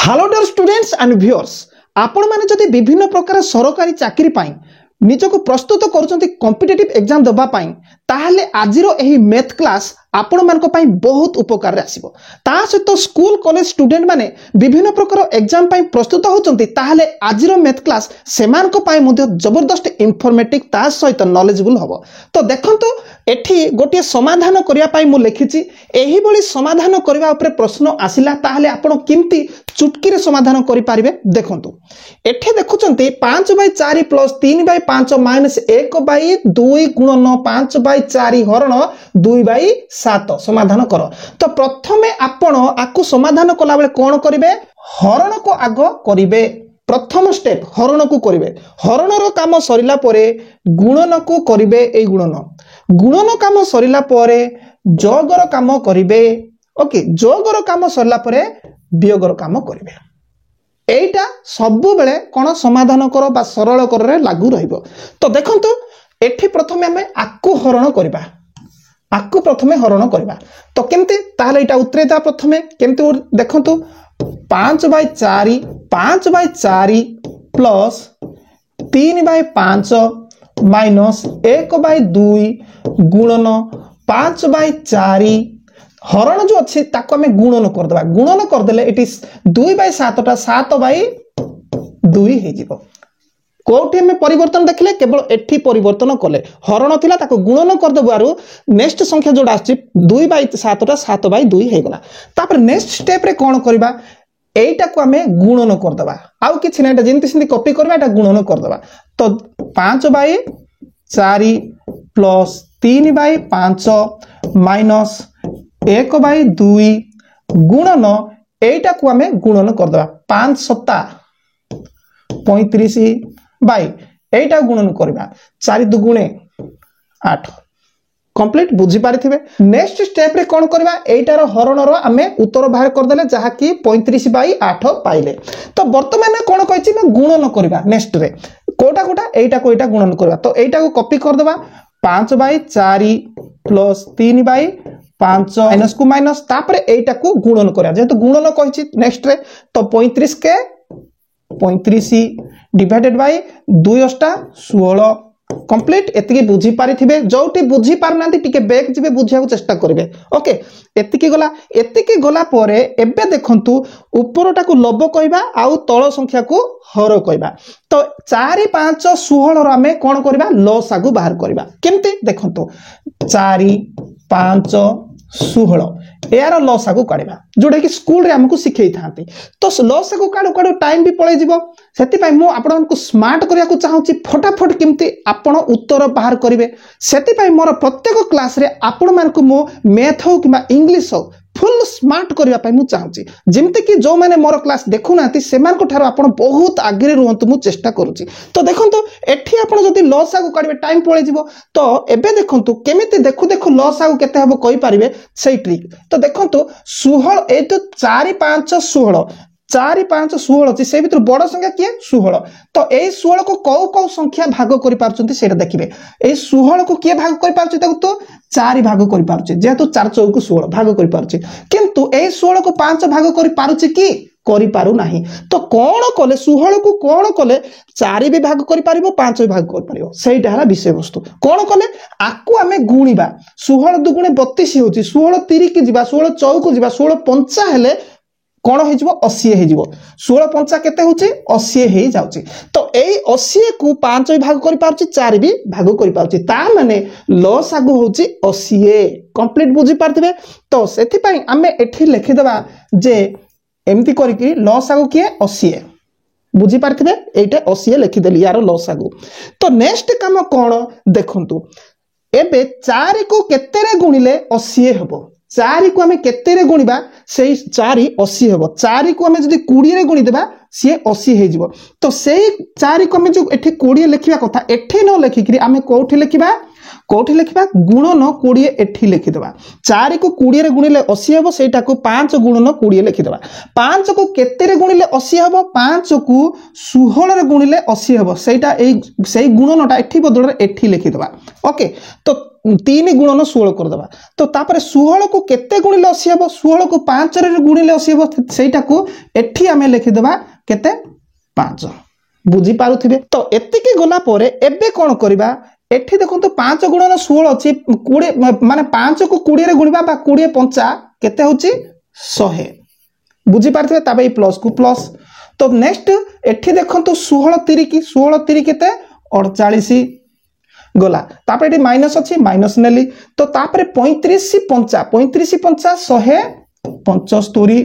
Hello dear students and viewers आपण माने जदि विभिन्न प्रकार सरकारी चाकरी पाई निजको प्रस्तुत करूचंती कॉम्पिटिटिव एग्जाम दबा पाई ताहले आजिरो एही मैथ क्लास आपण मानको पाई बहुत उपकार रे आसीबो ता सहित स्कूल कॉलेज स्टूडेंट माने विभिन्न प्रकार एग्जाम पाई प्रस्तुत होचंती ताहले आजिरो मैथ क्लास सेमान को पाई मध्ये जबरदस्त इंफॉर्मेटिव ता सहित नॉलेजेबल हबो। तो देखंतु एठी गोटे समाधान करिया पाई मु लिखिची एही बळी समाधान करिवा ऊपर प्रश्न आसिला ताहले आपण किंती चुटकी रे समाधान करि पारिबे। देखंतु एठी देखुचंती 5/4 + 3/5 - 1/2 गुणन 5/4 हरण 2/7 समाधान कर। तो प्रथमे आपण आकु समाधान कला बेले कोन करिवे हरण को आग करिवे। प्रथम स्टेप हरण को करिवे हरण रो काम सरिला परे गुणन को करिवे ए गुणन गुणन काम सरिला परे जोग रो काम करिवे। ओके जोग रो काम सरिला परे वियोग रो काम करिवे। एटा सबु बेले कोन समाधान कर बा सरल कर रे लागू रहिबो। तो देखंतु एठी प्रथमे हमें आकु हरण करबा आकु प्रथमे हरण करबा। तो केमते ताहले एटा उत्तरेता प्रथमे केमते देखंतु 5/4 प्लस 3/5 माइनस 1/2 गुणन 5/4 हरण जो अच्छी ताको हमें गुणन कर देबा। गुणन कर देले इट इज 2/7 टा 7/2 हे जिवो। कोठी में परिवर्तन देखले केवल एठी परिवर्तन कले हरण थिला ताको गुणन कर देबारु नेक्स्ट संख्या जोडा आछि 2/7 टा 7/2 हे गला। तापर नेक्स्ट स्टेप रे कोन करबा एटा को हमें गुणन कर देबा आउ किछि नै एटा जेंति सिंधी कॉपी करबा एटा गुणन कर देबा। तो 5/4 प्लस 3/5 माइनस 1/2 गुणन एटा को हमें गुणन कर देबा 5 7 35 बाई एटा गुणन करबा 4 2 8 कंप्लीट बुझी पारिथिबे। नेक्स्ट स्टेप रे कोन करबा एटार हरण रो हमें उत्तर बाहर कर देले जहा कि 35/8 पाइले। तो वर्तमान कोन कहछि ना गुणन करबा नेक्स्ट रे कोटा कोटा एटा को एटा गुणन करबा। तो एटा को कॉपी कर देबा 5/4 प्लस 3/5 माइनस को माइनस तापर एटा को गुणन करबा जेतु गुणन कहछि नेक्स्ट रे। तो 35 के 35 डिवाइडेड बाय 2 8 16 कंप्लीट एतिके बुझी पारिथिबे। जोटी बुझी पारनांती टिके बैक जिबे बुझिया को चेष्टा करिवे। ओके एतिके गला परे एबे देखंतु ऊपरटा को लब कहबा आउ तळ संख्या को हर कहबा। तो 4 5 16 रो हमें कोन करबा लसागु बाहर करबा। केमते देखंतु 4 5 16 यार लसागु काढबा जोडे कि स्कूल रे हमकु सिखै थांती। तो लसागु काढु काढु टाइम भी पळे जिवो सेति पय मु आपण को स्मार्ट करिया को चाहूची फटाफट केमती आपण उत्तर बाहर करिवे। सेति पय मोर प्रत्येक क्लास रे आपण मान को मु मैथ हो किबा इंग्लिश हो फुल स्मार्ट करिया पय मु चाहूची जेमते कि जो माने मोर क्लास देखु नाती सेमान को थारो आपण बहुत आगे रहंतु मु चेष्टा करूची। तो देखंतु एठी आपण जदी लसागु काढबे टाइम पळे जिवो। तो एबे देखंतु केमिति देखु देखु लसागु केते हबो कहि पारिबे सेही ट्रिक। तो देखंतु 16 ए तो 4 5 16 4 5 16 अछि से भीतर बड़ संख्या किए 16। तो ए 16 को कौ संख्या भाग करि पारचंती सेटा देखिबे। ए 16 को किए भाग करि पारछि ताको तो 4 भाग करि पारछि जेतु 4 4 16 भाग करि पारछि किंतु ए 16 को 5 भाग करि पारुछि कि करि पारु नाही। तो कोन कले 16 को कोन कले 4 भी भाग करि पारिबो 5 भी भाग करि पारिबो सेटा हला विषय वस्तु। कोन कले आकु हमें गुणीबा 16 2 32 होछि 16 3 की जिबा 16 4 को जिबा 16 5 हेले कोन हो जिवो 80 हे जिवो 16 5 केते होछि 80 हे जाउछि। तो एई 80 को 5 भी भाग करि पारुछि 4 भी भाग करि पारुछि ता माने लसागु होछि 80 कंप्लीट बुझी पारथिबे। तो सेति पई हमें एठी लिखि देबा जे एमती करिकि लसागु किए 80 बुझी पारथिबे एटा 80 लिखि देली यार लसागु। तो नेक्स्ट काम कोन देखंतु एबे 4 को केते रे गुणिले 80 हबो 4 को हमें केते रे गुणिबा सेही 4 80 हबो 4 को हमें जदी 20 रे गुणी देबा से 80 हे जिवो। तो सेही 4 को हमें जो एठी 20 लिखिबा कथा एठी न लिखिकरी हमें कोठी लिखिबा गुणन 20 एठी लिखि देबा। 4 को 20 रे गुणिले 80 हबो सेटा को 5 गुणन 20 लिखि देबा। 5 को केते रे गुणिले 80 हबो 5 को 16 रे गुणिले 80 हबो सेटा एई सेही गुणनटा एठी बदल रे एठी लिखि देबा। ओके तो 3 गुणन 16 करदबा तो तापर 16 को केते गुणिले 80 हेबो 16 को 5 रे गुणिले 80 हेबो सेटा को एठी हमें लिखि देबा केते 5 बुझी पारुथिबे तो एतिके गला परे एबे कोन करबा एठी देखंतु 5 गुणन 16 अछि 20 माने 5 को 20 रे गुणिबा बा 20 5 केते होछि 100 बुझी पारथिबे तबे प्लस को प्लस तो नेक्स्ट एठी देखंतु 16 3 केते 48 गला तापर एठी माइनस अछि माइनस नेली तो तापर 35 5 175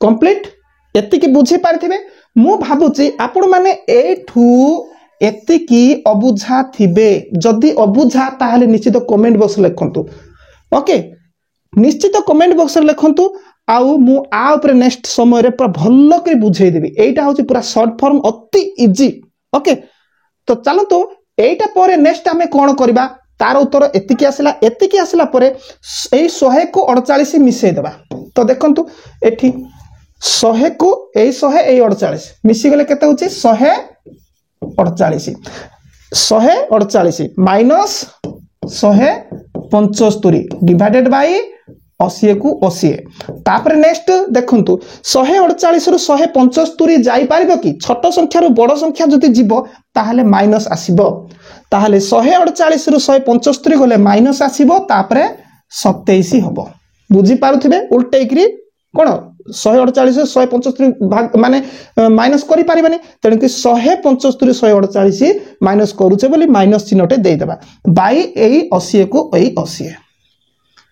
कंप्लीट एतिकी बुझी पारथिबे मु भाबुची आपण माने एठू एतिकी अबुझा थिबे जदी अबुझा ताहले निश्चित कमेंट बॉक्स लिखंतु ओके निश्चित कमेंट बॉक्स रे लिखंतु आउ मु आ ऊपर नेक्स्ट समय रे पूरा भल्लो करी बुझाई देबी एटा होची पूरा शॉर्ट फॉर्म अति इजी ओके तो चलो तो एटा परे नेक्स्ट हमें कोन करबा तार उत्तर एतिकी आसिला परे एई 100 को 48 मिसै देबा तो देखंतु एठी 100 को एई 100 एई 48 मिसी गले केते होची 148 माइनस 175 डिवाइडेड बाय 80 को 80 तापर नेक्स्ट देखंतु 148 रु 175 जाई पारिबो कि छोट संख्या रु बड़ संख्या जति जीवो ताहले माइनस आसीबो ताहले 148 रु 175 गले माइनस आसीबो तापर 27 हबो बुझी पारुथिबे उल्टेकरी कोन 148 175 माने माइनस करि पारिबानी तेन कि 175 148 माइनस करूचे बोली माइनस चिन्हटे दे देबा बाई एई 80 को एई 80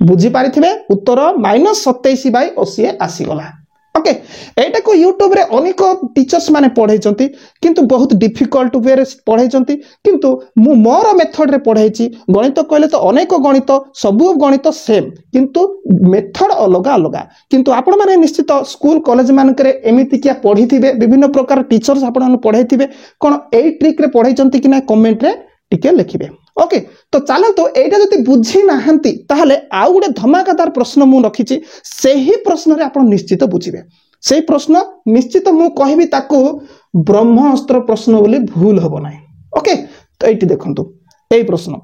बुझी पारिथिबे उत्तर -27/80 आसी गला ओके एटा को YouTube रे अनेक टीचर्स माने पढाइचंती किंतु बहुत डिफिकल्ट वे रे पढाइचंती किंतु मु मोर मेथड रे पढाइची गणित कहले तो अनेक गणित सब गणित सेम किंतु मेथड अलग अलग किंतु आपण माने निश्चित स्कूल कॉलेज मान करे एमिति किया पढिथिबे विभिन्न प्रकार टीचर्स आपण माने पढाइथिबे कोन एई ट्रिक रे पढाइचंती कि ना कमेंट रे टिके लिखिबे ओके तो चलो तो एटा जति बुझी नाहंती ताहले आउ गुडे धमाकादार प्रश्न मु रखिची सेही प्रश्न रे आपण निश्चित बुझिबे सेही प्रश्न निश्चित मु कहिबी ताको ब्रह्मास्त्र प्रश्न बोली भूल हबो नाही ओके तो एटी देखंतु एई प्रश्न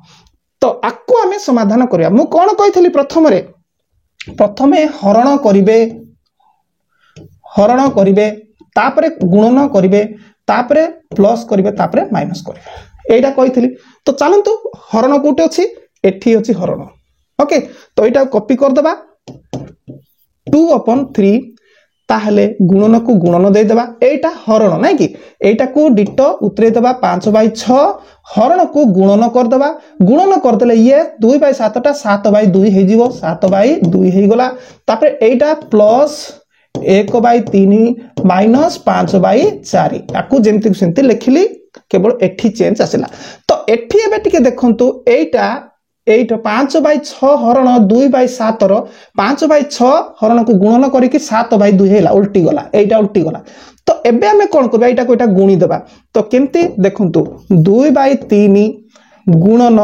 तो आकु हमें समाधान करिया मु कोन कहिथली प्रथमे हरण करिवे तापरे गुणन करिवे तापरे प्लस करिवे तापरे माइनस करिवे एटा कहिथली तो चलंतु हरण कोटे अछि एठी अछि हरण ओके तो एटा कॉपी कर देबा 2/3 ताहले गुणन को गुणन दे देबा एटा हरण नै कि एटा को डिटो उतरे देबा 5/6 हरण को गुणन कर देबा गुणन कर देले ये 2/7 टा 7/2 हे जीवो 7/2 हे गला तापर एटा प्लस 1/3 माइनस 5/4 याकू जेमति सेंति लिखली केवल एठी चेंज आसिला तो एठी एबे टिके देखंतु एटा 5/6 हरण 2/7 रो 5/6 हरण को गुणन करी कि 7/2 हेला उल्टी गला एटा उल्टी गला तो एबे हमें कोन करबा एटा को एटा गुणी देबा तो केमति देखंतु 2/3 गुणन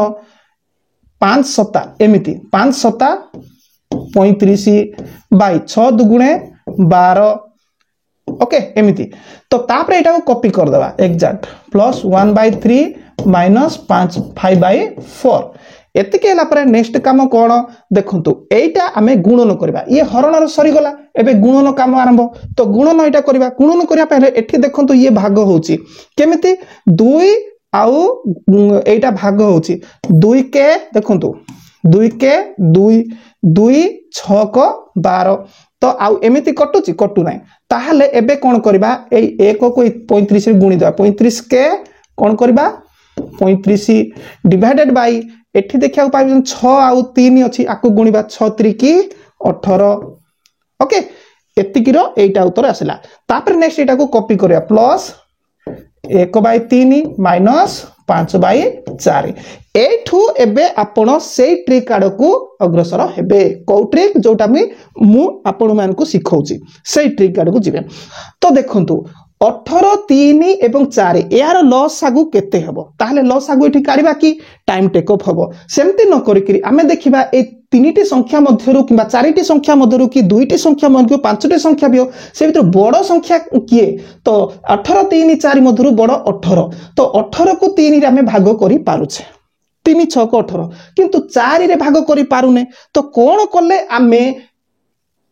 5 7 एमिति 5 7 35/6 दुगुणे 12 ओके एमिति तो तापर एटा को कॉपी कर देबा एग्जैक्ट प्लस 1/3 माइनस 5/4 एतिके हला पर नेक्स्ट काम कोन देखंतु एटा हमें गुणन करबा ये हरण र सरी गला एबे गुणन काम आरंभ तो गुणन एटा करबा गुणन करिया पहले एठी देखंतु ये भाग होची केमिति 2 आउ एटा भाग होची 2 के देखंतु 2 के 2 6 को 12 तो आउ एमिति कटु नाही ताहले एबे कोन करबा ए 1 को 35 रे गुणी देबा 35 के कोन करबा 35 डिवाइडेड बाय एठी देखिया पाइबन 6 आउ 3 अछि आकु गुणीबा 6 3 की 18 ओके एतिकी रो एटा उत्तर आसिला तापर नेक्स्ट एटा को कॉपी करिया प्लस 1/3 माइनस 5/4 एठू एबे आपण सेई ट्रिक आड़ को अग्रसर हेबे को ट्रिक जोटा मु आपण मान को सिखौची सेई ट्रिक आड़ को जिवे तो देखंतु 18 3 एवं 4 यार लसागु केते हबो ताहले लसागु एठी काढिबा कि टाइम टेक अप हबो सेमति न करिकरी आमे देखिबा ए तीनटी संख्या मध्यरु किबा चारिटी संख्या मध्यरु कि दुईटी संख्या मध्यरु पांचटी संख्या बियो से भीतर बड़ संख्या किए तो 18 3 4 मध्यरु बड़ 18 तो 18 को 3 रे आमे भाग करि पारुछे 3 6 18 किंतु 4 रे भाग करि पारुने तो कोन कले आमे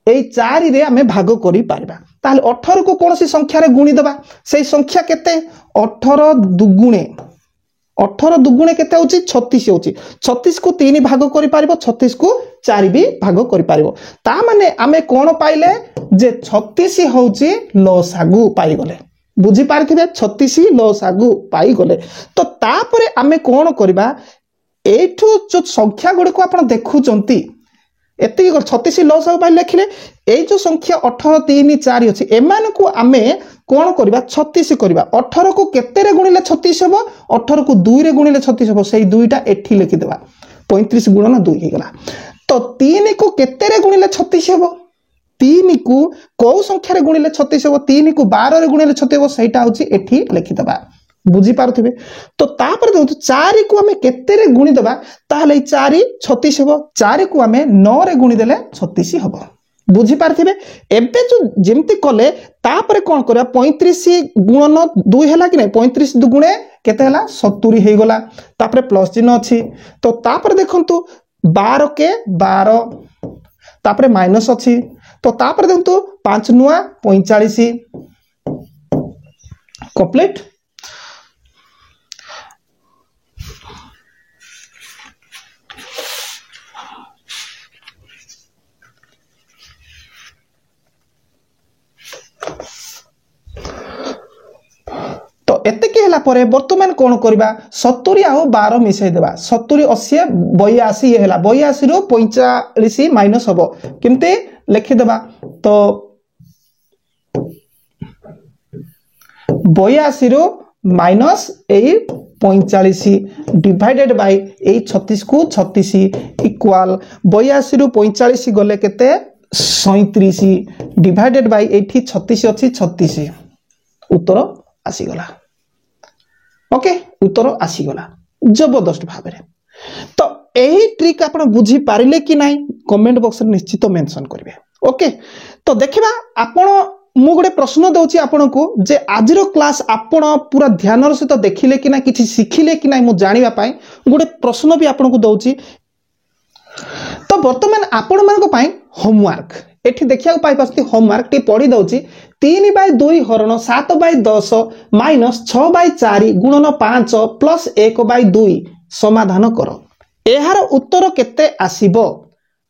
एई 4 रे आमे भाग करि पारिबा ताले 18 को कोनसी संख्या रे गुणी देबा सेई संख्या केते 18 दुगुणे 18 दुगुणे केते होची 36 होची 36 को 3 भाग करि पारिबो 36 को 4 भी भाग करि पारिबो ता माने आमे कोन पाइले जे 36 होची लसागु पाई गले बुझी पारिथिबे 36 लसागु पाई गले तो तापरे आमे कोन करबा एठू जो संख्या गुडी को आपण देखुचंती एति 36 लसागु पाई लेखिले ए जो संख्या 18 3 4 अछि एमान को आमे कोन करबा 36 करबा 18 को केते रे गुणिले 36 हबो 18 को 2 रे गुणिले 36 हबो सेही दुईटा एठी लिखि देबा 35 गुणन 2 हे गला तो 3 को केते रे गुणिले 36 हबो 3 को को संख्या रे गुणिले 36 हबो 3 को 12 रे गुणिले 36 हबो सेटा होची एठी लिखि देबा बुझी पारुथिबे तो तापर देखु 4 को हमें केते रे गुणी देबा ताले 4 36 हबो 4 को हमें 9 रे गुणी देले 36 हबो बुझी पारथिबे एबे जो जेमती कले तापर कोन करया 35 गुणन 2 हैला कि नै 35 दुगुणे केते हैला 70 हे गला तापर प्लस चिन्ह अछि तो तापर देखंतु 12 के 12 तापर माइनस अछि तो तापर देखंतु 5 नुआ 45 कंप्लीट तो एते के हला परे वर्तमान कोन करबा 70 आ 12 मिसै देबा 70 80 82 ये हला 82 रो 45 माइनस हबो केमते लिखि देबा तो 82 rho minus A 45 divided by ए 36 को 36 इक्वल 82 रो 45 गले केते 37 डिवाइडेड बाय एठी 36 अछि 36 उत्तर आसी गला ओके उत्तर आसी गला जबरदस्त भाबरे तो एही ट्रिक आपण बुझी पारिले कि नाही कमेंट बॉक्स रे निश्चित मेंशन करिवे ओके तो देखिबा आपण मु गोटे प्रश्न दउची आपण को जे आजिरो क्लास आपण पूरा ध्यान र सहित देखिले कि ना किछि सिखिले कि नाही मु जानिबा पाई गोटे प्रश्न भी आपण को दउची तो वर्तमान आपण मान को पाई होमवर्क एठी देखिया पाई पास्ती होमवर्क टी पढी दउची 3/2 हरण 7/10 माइनस 6/4 गुणन 5 प्लस 1/2 समाधान करो एहार उत्तर केते आसीबो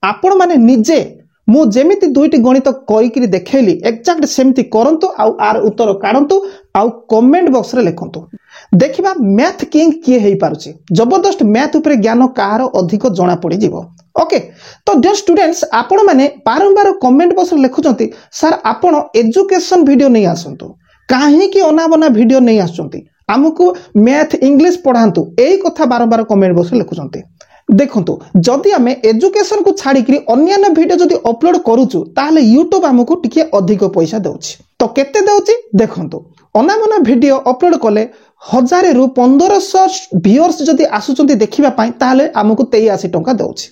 आपण माने निजे मु जेमिति दुईटी गणित करिकरी देखैली एक्जेक्ट सेमति करंतु आउ आर उत्तर काढंतु आउ कमेंट बॉक्स रे लिखंतु देखिबा मैथ किंग किए हेई पारुची जबरदस्त मैथ ऊपर ज्ञान कार अधिक जणा पड़ी जीवो ओके तो डियर स्टूडेंट्स आपण माने बारंबार कमेंट बॉक्स रे लिखुचंती सर आपण एजुकेशन वीडियो नहीं आसंतु काहे कि अनाबना वीडियो नहीं आसंती हमकु मैथ इंग्लिश पढांतु एई कथा बारंबार कमेंट बॉक्स रे लिखुचंती देखंतु जदि हमें एजुकेशन को छाड़ी करी अन्य वीडियो जदि अपलोड करूचु ताले YouTube हमकु टिके अधिक पैसा देउची तो केते देउची देखंतु अनाबना वीडियो अपलोड कले 1000 रु 1500 व्यूअर्स जदि आसुचंती देखिबा पई ताले हमकु 83 टंका देउची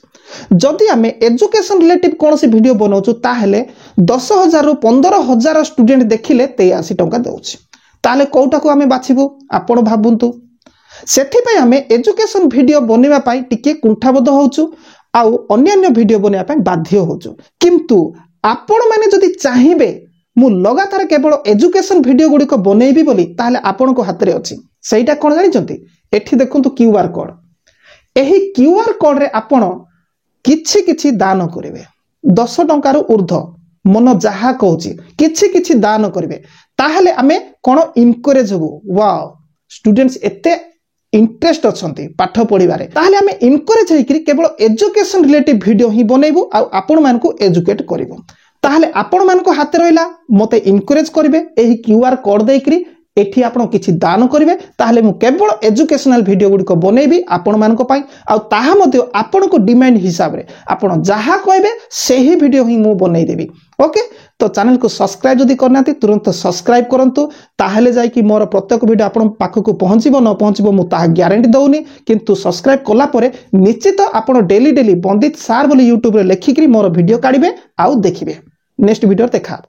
जदि हमें एजुकेशन रिलेटिव कौन सी वीडियो बनाऊचु ताहले 10,000 रु 15,000 स्टूडेंट देखिले 83 टंका देउची ताले कोउटा को हमें बाछिबु आपण भाबुंतु सेथि पई हमें एजुकेशन वीडियो बनेबा पई टिके कुंठाबद्ध होउचु आउ अन्य वीडियो बनेबा पई बाध्य होउचु किंतु आपण माने जदि चाहिबे मु लगातार केवल एजुकेशन वीडियो गुडी को बनेबी बोली ताहले आपण को हाथ रे अछि सेटा कोन जानि चंती एठी देखंतु क्यूआर कोड एही क्यूआर कोड रे आपण किछि किछि दान करिवे 10 टंका रु ऊर्ध्व मन जहा कहूची किछि किछि दान करिवे ताहले हमें कोन इनकरेज होबो वाओ स्टूडेंट्स एते इंटरेस्ट अछंती पाठ पढिबारे ताहले हमें इनकरेज हेकरी केवल एजुकेशन रिलेटिव वीडियो ही बनेबो आ आपण मान को एजुकेट करिवो ताहले आपण मान को हाथ रहिला मते इनकरेज करिवे एही क्यूआर कोड देकरी एठी आपण किछि दान करिवे ताहले मु केवल एजुकेशनल वीडियो गुडी को बनेबी आपण मान को पाई आ ताहा मध्ये आपण को डिमांड हिसाब रे आपण जहा कहबे सेही वीडियो ही मु बनै देबी ओके तो चैनल को सब्सक्राइब जदि करनाती तुरंत सब्सक्राइब करंतु ताहले जाय कि मोर प्रत्येक वीडियो आपण पाख को पहुंचीबो न पहुंचीबो मु ताहा ग्यारंटी दउनी किंतु सब्सक्राइब कोला परे निश्चित आपण डेली डेली बंदित सार बोली YouTube रे लेखिकरी मोर वीडियो काढिबे आ देखिबे नेक्स्ट वीडियो देखा।